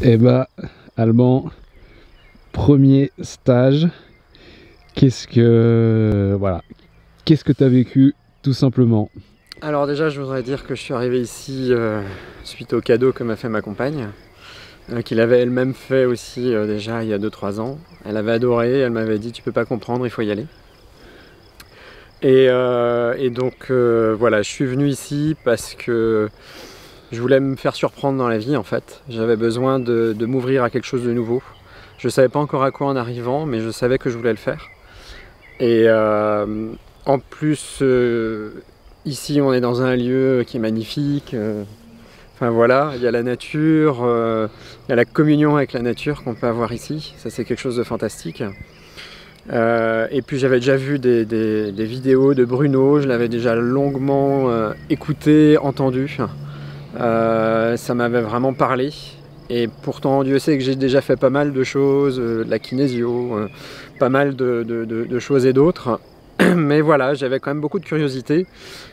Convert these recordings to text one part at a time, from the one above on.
Eh bah, Alban, premier stage, qu'est-ce que tu as vécu tout simplement? Alors déjà, je voudrais dire que je suis arrivé ici suite au cadeau que m'a fait ma compagne, qu'il avait elle-même fait aussi déjà il y a 2-3 ans. Elle avait adoré, elle m'avait dit tu peux pas comprendre, il faut y aller. Et donc voilà, je suis venu ici parce que je voulais me faire surprendre dans la vie en fait. J'avais besoin de m'ouvrir à quelque chose de nouveau. Je ne savais pas encore à quoi en arrivant, mais je savais que je voulais le faire. Et en plus, ici on est dans un lieu qui est magnifique. Enfin voilà, il y a la nature, il y a la communion avec la nature qu'on peut avoir ici. Ça c'est quelque chose de fantastique. Et puis j'avais déjà vu des vidéos de Bruno, je l'avais déjà longuement écouté, entendu. Ça m'avait vraiment parlé. Et pourtant Dieu sait que j'ai déjà fait pas mal de choses, de la kinésio, pas mal de choses et d'autres. Mais voilà, j'avais quand même beaucoup de curiosité.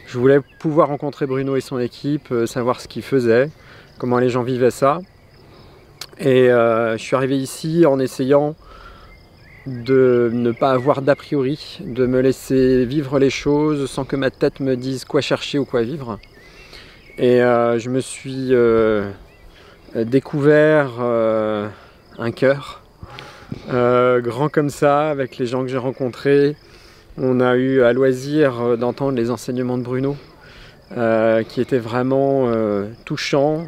Je voulais pouvoir rencontrer Bruno et son équipe, savoir ce qu'ils faisaient, comment les gens vivaient ça. Et je suis arrivé ici en essayant de ne pas avoir d'a priori, de me laisser vivre les choses sans que ma tête me dise quoi chercher ou quoi vivre. Et je me suis découvert un cœur grand comme ça, avec les gens que j'ai rencontrés. On a eu à loisir d'entendre les enseignements de Bruno, qui étaient vraiment touchants,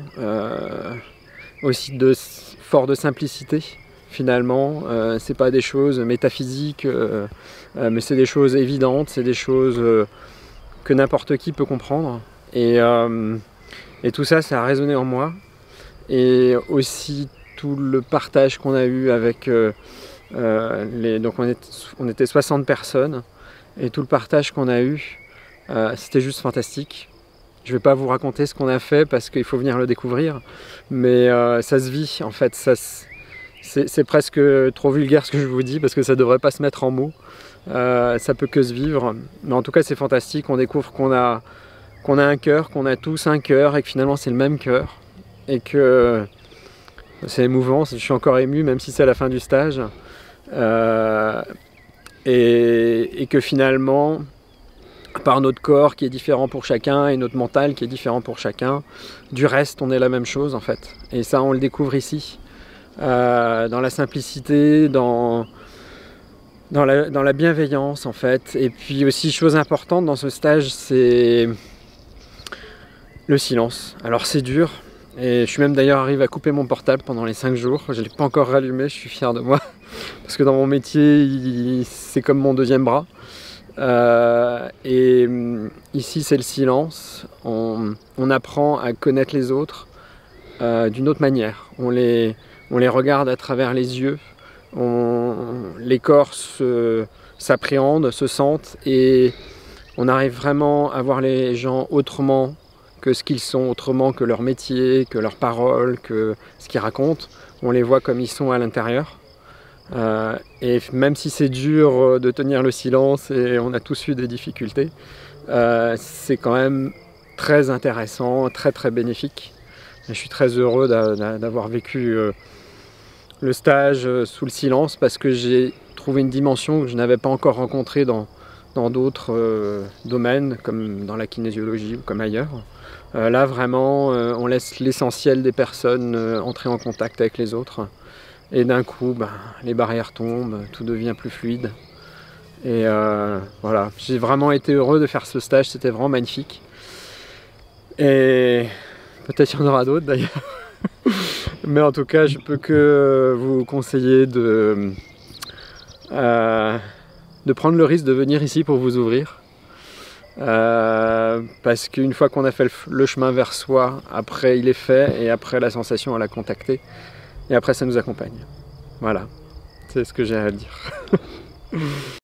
aussi fort de simplicité. Finalement, c'est pas des choses métaphysiques, mais c'est des choses évidentes, c'est des choses que n'importe qui peut comprendre. Et tout ça, ça a résonné en moi. Et aussi tout le partage qu'on a eu avec donc on était 60 personnes, et tout le partage qu'on a eu, c'était juste fantastique. Je ne vais pas vous raconter ce qu'on a fait parce qu'il faut venir le découvrir, mais ça se vit en fait. C'est presque trop vulgaire ce que je vous dis parce que ça ne devrait pas se mettre en mots. Ça peut que se vivre, mais en tout cas c'est fantastique. On découvre qu'on a un cœur, qu'on a tous un cœur et que finalement c'est le même cœur. Et que c'est émouvant, je suis encore ému même si c'est à la fin du stage. Et que finalement, par notre corps qui est différent pour chacun et notre mental qui est différent pour chacun, du reste on est la même chose en fait. Et ça on le découvre ici, dans la simplicité, dans la bienveillance en fait. Et puis aussi, chose importante dans ce stage, c'est le silence. Alors c'est dur, et je suis même d'ailleurs arrivé à couper mon portable pendant les 5 jours. Je ne l'ai pas encore rallumé, je suis fier de moi. Parce que dans mon métier, c'est comme mon deuxième bras. Et ici c'est le silence. On apprend à connaître les autres d'une autre manière. On les regarde à travers les yeux. Les corps s'appréhendent, se sentent, et on arrive vraiment à voir les gens autrement que ce qu'ils sont, autrement que leur métier, que leurs paroles, que ce qu'ils racontent. On les voit comme ils sont à l'intérieur. Et même si c'est dur de tenir le silence et on a tous eu des difficultés, c'est quand même très intéressant, très très bénéfique. Et je suis très heureux d'avoir vécu le stage sous le silence parce que j'ai trouvé une dimension que je n'avais pas encore rencontrée dans d'autres domaines comme dans la kinésiologie ou comme ailleurs. Là vraiment on laisse l'essentiel des personnes entrer en contact avec les autres, et d'un coup les barrières tombent, tout devient plus fluide. Et voilà, j'ai vraiment été heureux de faire ce stage, c'était vraiment magnifique. Et peut-être qu'il y en aura d'autres d'ailleurs. Mais en tout cas, je peux que vous conseiller de prendre le risque de venir ici pour vous ouvrir. Parce qu'une fois qu'on a fait le chemin vers soi, après il est fait, et après la sensation à la contacter, et après ça nous accompagne. Voilà, c'est ce que j'ai à dire.